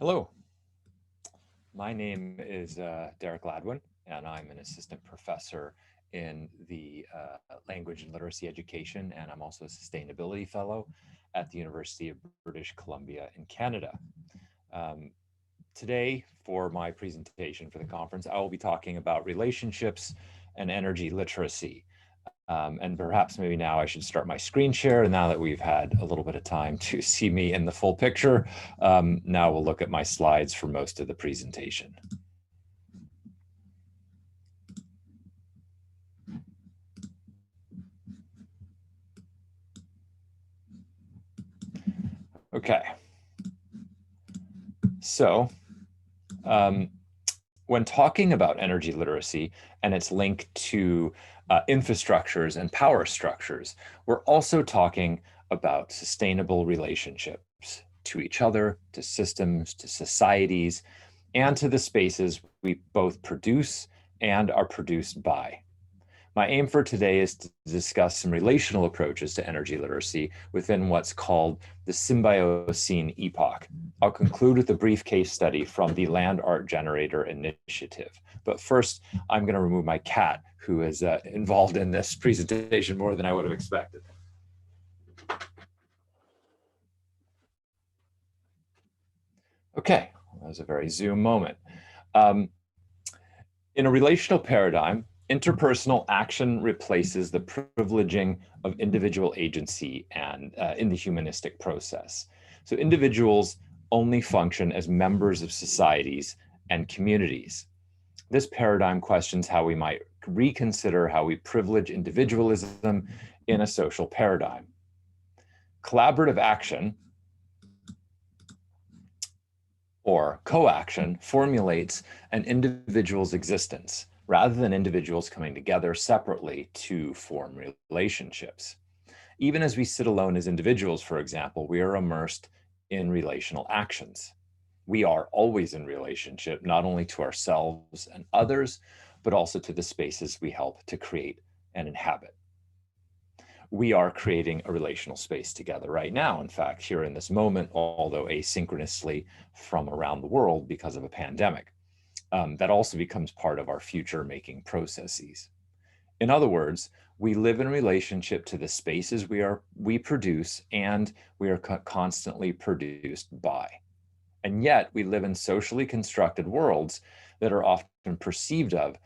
Hello, my name is Derek Ladwin, and I'm an assistant professor in the language and literacy education, and I'm also a sustainability fellow at the University of British Columbia in Canada. Um, Today, for my presentation for the conference, I will be talking about relationships and energy literacy. And perhaps maybe now I should start my screen share. Now that we've had a little bit of time to see me in the full picture, now we'll look at my slides for most of the presentation. Okay. So when talking about energy literacy and its link to infrastructures and power structures, we're also talking about sustainable relationships to each other, to systems, to societies, and to the spaces we both produce and are produced by. My aim for today is to discuss some relational approaches to energy literacy within what's called the Symbiocene epoch. I'll conclude with a brief case study from the Land Art Generator Initiative. But first, I'm going to remove my cat, who is involved in this presentation more than I would have expected. Okay, that was a very Zoom moment. In a relational paradigm, interpersonal action replaces the privileging of individual agency and in the humanistic process. So individuals only function as members of societies and communities. This paradigm questions how we might reconsider how we privilege individualism in a social paradigm. Collaborative action or co-action formulates an individual's existence rather than individuals coming together separately to form relationships. Even as we sit alone as individuals, for example, we are immersed in relational actions. We are always in relationship, not only to ourselves and others, but also to the spaces we help to create and inhabit. We are creating a relational space together right now. In fact, here in this moment, although asynchronously from around the world because of a pandemic, that also becomes part of our future making processes. In other words, we live in relationship to the spaces we produce and we are constantly produced by. And yet we live in socially constructed worlds that are often perceived of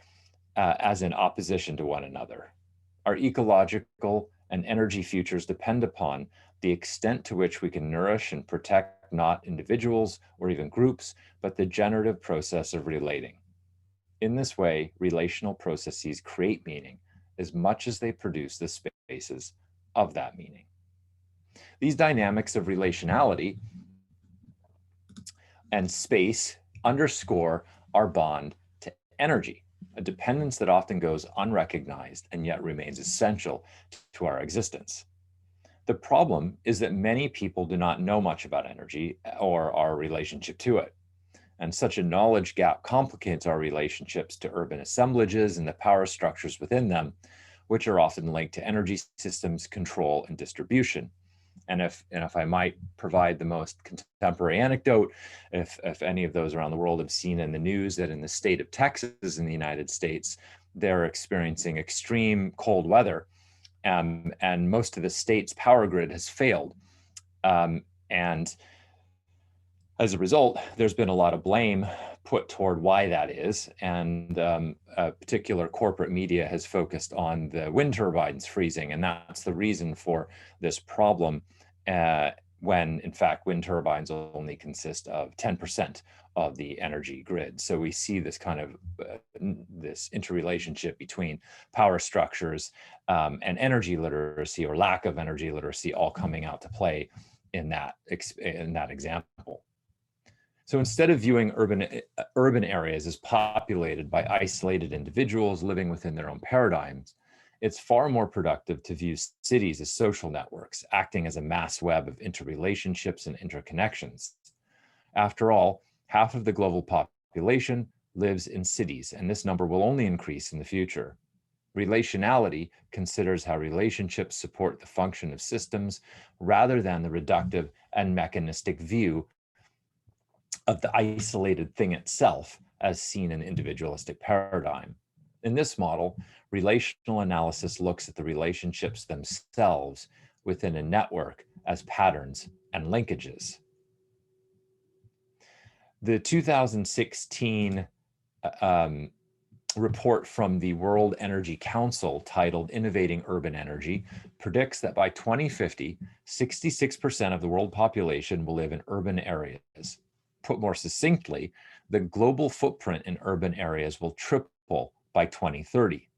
as in opposition to one another. Our ecological and energy futures depend upon the extent to which we can nourish and protect not individuals or even groups, but the generative process of relating. In this way, relational processes create meaning as much as they produce the spaces of that meaning. These dynamics of relationality and space underscore our bond to energy, a dependence that often goes unrecognized and yet remains essential to our existence. The problem is that many people do not know much about energy or our relationship to it. And such a knowledge gap complicates our relationships to urban assemblages and the power structures within them, which are often linked to energy systems, control, and distribution. And if I might provide the most contemporary anecdote, if any of those around the world have seen in the news that in the state of Texas in the United States, they're experiencing extreme cold weather, and most of the state's power grid has failed. And as a result, there's been a lot of blame put toward why that is. And a particular corporate media has focused on the wind turbines freezing. And that's the reason for this problem when in fact, wind turbines only consist of 10% of the energy grid. So we see this kind of this interrelationship between power structures and energy literacy or lack of energy literacy all coming out to play in that example. So instead of viewing urban areas as populated by isolated individuals living within their own paradigms, it's far more productive to view cities as social networks, acting as a mass web of interrelationships and interconnections. After all, half of the global population lives in cities, and this number will only increase in the future. Relationality considers how relationships support the function of systems rather than the reductive and mechanistic view of the isolated thing itself as seen in individualistic paradigm. In this model, relational analysis looks at the relationships themselves within a network as patterns and linkages. The 2016 report from the World Energy Council titled Innovating Urban Energy predicts that by 2050, 66% of the world population will live in urban areas. Put more succinctly, the global footprint in urban areas will triple by 2030.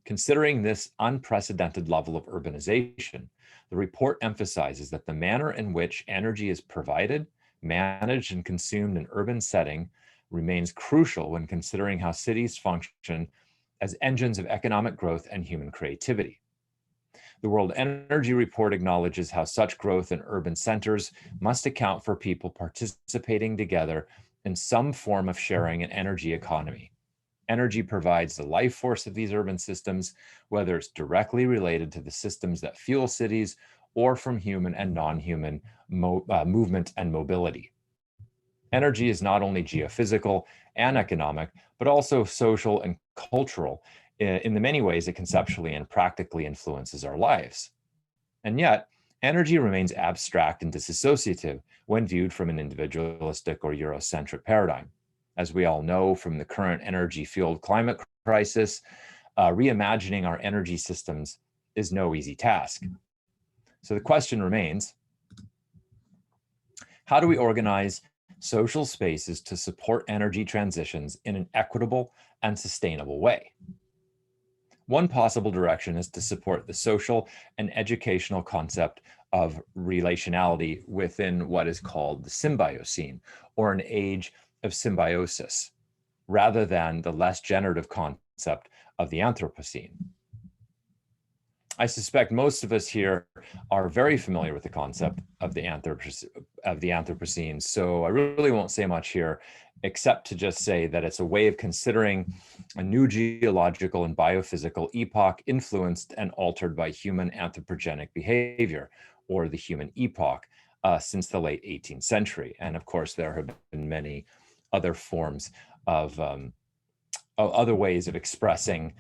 Considering this unprecedented level of urbanization, the report emphasizes that the manner in which energy is provided, managed, and consumed in urban setting remains crucial when considering how cities function as engines of economic growth and human creativity. The World Energy Report acknowledges how such growth in urban centers must account for people participating together in some form of sharing an energy economy. Energy provides the life force of these urban systems, whether it's directly related to the systems that fuel cities or from human and non-human movement and mobility. Energy is not only geophysical and economic, but also social and cultural in the many ways it conceptually and practically influences our lives. And yet, energy remains abstract and disassociative when viewed from an individualistic or Eurocentric paradigm. As we all know from the current energy-fueled climate crisis, reimagining our energy systems is no easy task. So the question remains, how do we organize social spaces to support energy transitions in an equitable and sustainable way? One possible direction is to support the social and educational concept of relationality within what is called the Symbiocene, or an age of symbiosis, rather than the less generative concept of the Anthropocene. I suspect most of us here are very familiar with the concept of the Anthropocene, so I really won't say much here, except to just say that it's a way of considering a new geological and biophysical epoch influenced and altered by human anthropogenic behavior, or the human epoch, since the late 18th century. And of course, there have been many other forms of other ways of expressing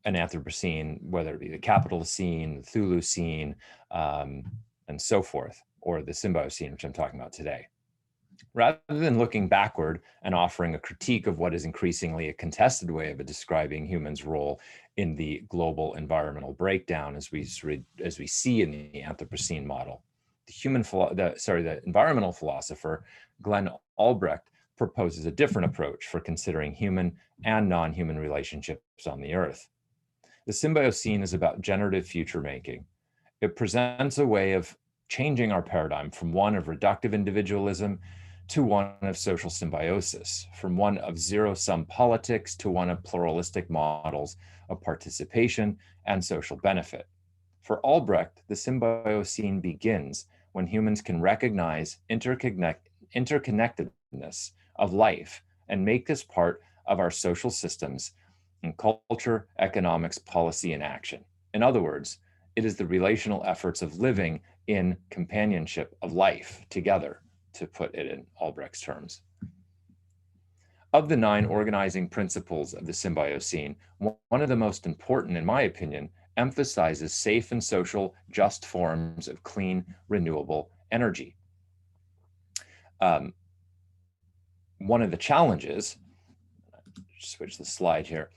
an Anthropocene, whether it be the Capitalocene, the Thulucene, and so forth, or the Symbiocene, which I'm talking about today. Rather than looking backward and offering a critique of what is increasingly a contested way of describing humans' role in the global environmental breakdown, as we see in the Anthropocene model, the environmental philosopher Glenn Albrecht proposes a different approach for considering human and non-human relationships on the Earth. The Symbiocene is about generative future making. It presents a way of changing our paradigm from one of reductive individualism to one of social symbiosis, from one of zero-sum politics to one of pluralistic models of participation and social benefit. For Albrecht, the Symbiocene begins when humans can recognize interconnectedness of life and make this part of our social systems in culture, economics, policy, and action. In other words, it is the relational efforts of living in companionship of life together, to put it in Albrecht's terms. Of the 9 organizing principles of the Symbiocene, one of the most important, in my opinion, emphasizes safe and social just forms of clean, renewable energy. One of the challenges, switch the slide here.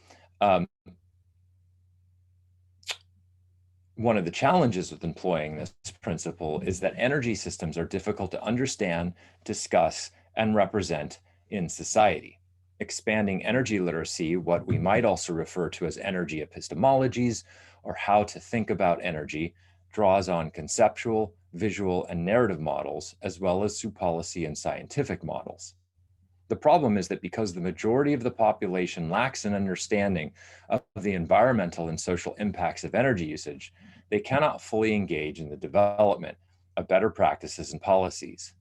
One of the challenges with employing this principle is that energy systems are difficult to understand, discuss, and represent in society. Expanding energy literacy, what we might also refer to as energy epistemologies, or how to think about energy, draws on conceptual, visual, and narrative models, as well as through policy and scientific models. The problem is that because the majority of the population lacks an understanding of the environmental and social impacts of energy usage, they cannot fully engage in the development of better practices and policies.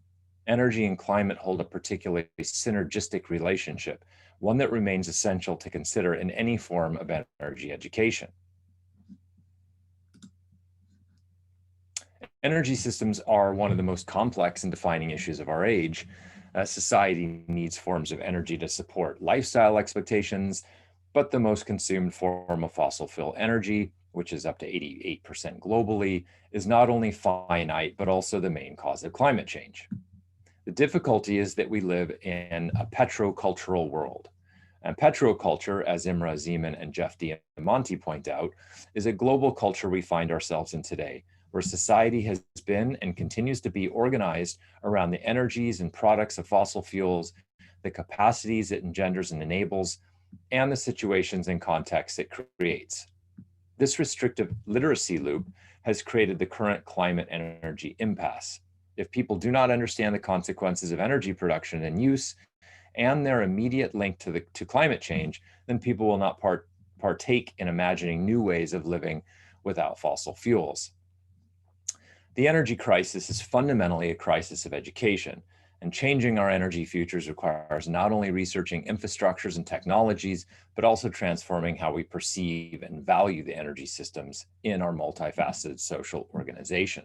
Energy and climate hold a particularly synergistic relationship, one that remains essential to consider in any form of energy education. Energy systems are one of the most complex and defining issues of our age. Society needs forms of energy to support lifestyle expectations, but the most consumed form of fossil fuel energy, which is up to 88% globally, is not only finite, but also the main cause of climate change. The difficulty is that we live in a petrocultural world. And petroculture, as Imre Zeman and Jeff Diamante point out, is a global culture we find ourselves in today, where society has been and continues to be organized around the energies and products of fossil fuels, the capacities it engenders and enables, and the situations and contexts it creates. This restrictive literacy loop has created the current climate energy impasse. If people do not understand the consequences of energy production and use and their immediate link to climate change, then people will not partake in imagining new ways of living without fossil fuels. The energy crisis is fundamentally a crisis of education, and changing our energy futures requires not only researching infrastructures and technologies, but also transforming how we perceive and value the energy systems in our multifaceted social organization.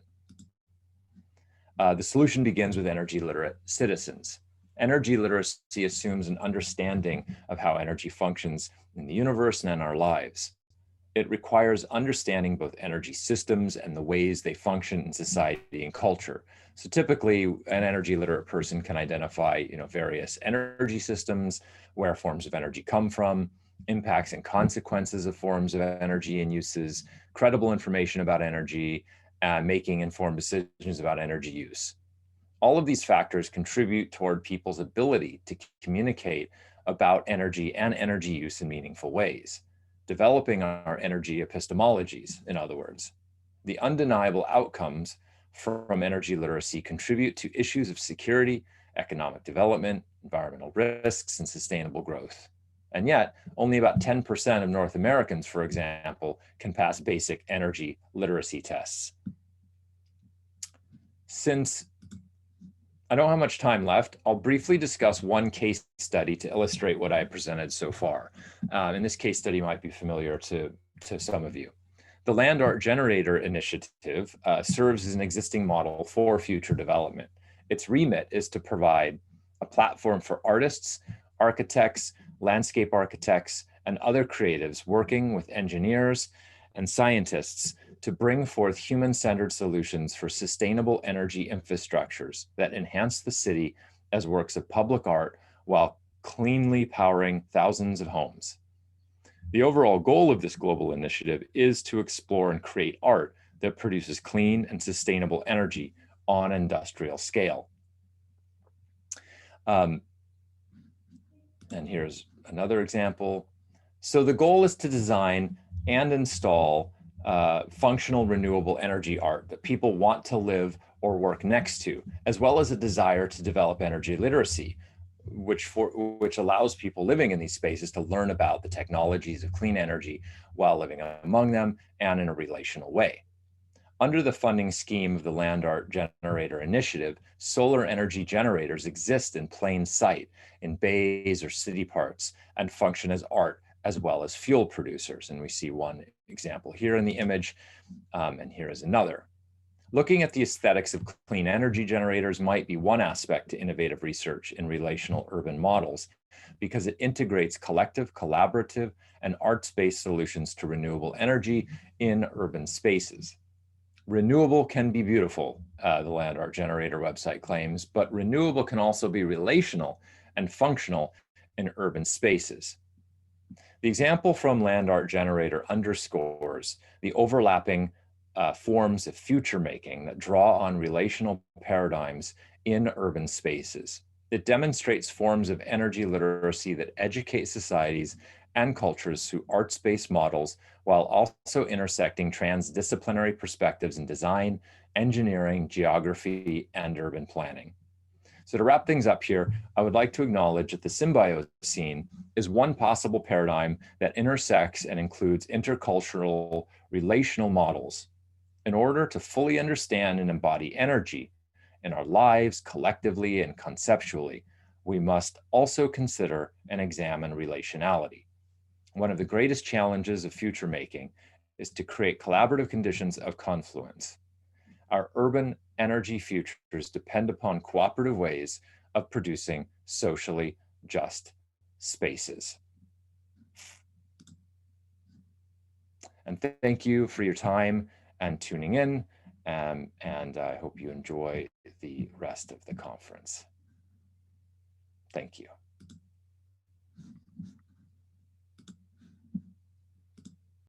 The solution begins with energy literate citizens. Energy literacy assumes an understanding of how energy functions in the universe and in our lives. It requires understanding both energy systems and the ways they function in society and culture. So typically, an energy literate person can identify, various energy systems, where forms of energy come from, impacts and consequences of forms of energy and uses, credible information about energy, making informed decisions about energy use. All of these factors contribute toward people's ability to communicate about energy and energy use in meaningful ways, developing our energy epistemologies, in other words. The undeniable outcomes from energy literacy contribute to issues of security, economic development, environmental risks, and sustainable growth. And yet, only about 10% of North Americans, for example, can pass basic energy literacy tests. Since I don't have much time left, I'll briefly discuss one case study to illustrate what I presented so far. And this case study might be familiar to some of you. The Land Art Generator Initiative serves as an existing model for future development. Its remit is to provide a platform for artists, architects, landscape architects, and other creatives working with engineers and scientists to bring forth human-centered solutions for sustainable energy infrastructures that enhance the city as works of public art while cleanly powering thousands of homes. The overall goal of this global initiative is to explore and create art that produces clean and sustainable energy on an industrial scale. And here's another example. So the goal is to design and install functional renewable energy art that people want to live or work next to, as well as a desire to develop energy literacy, which allows people living in these spaces to learn about the technologies of clean energy while living among them and in a relational way. Under the funding scheme of the Land Art Generator Initiative, solar energy generators exist in plain sight in bays or city parks and function as art as well as fuel producers. And we see one example here in the image, and here is another. Looking at the aesthetics of clean energy generators might be one aspect to innovative research in relational urban models, because it integrates collective, collaborative, and arts-based solutions to renewable energy in urban spaces. Renewable can be beautiful, the Land Art Generator website claims, but renewable can also be relational and functional in urban spaces. The example from Land Art Generator underscores the overlapping forms of future making that draw on relational paradigms in urban spaces. It demonstrates forms of energy literacy that educate societies and cultures through arts-based models, while also intersecting transdisciplinary perspectives in design, engineering, geography, and urban planning. So to wrap things up here, I would like to acknowledge that the Symbiote Scene is one possible paradigm that intersects and includes intercultural relational models. In order to fully understand and embody energy in our lives collectively and conceptually, we must also consider and examine relationality. One of the greatest challenges of future making is to create collaborative conditions of confluence. Our urban energy futures depend upon cooperative ways of producing socially just spaces. And thank you for your time and tuning in. And I hope you enjoy the rest of the conference. Thank you.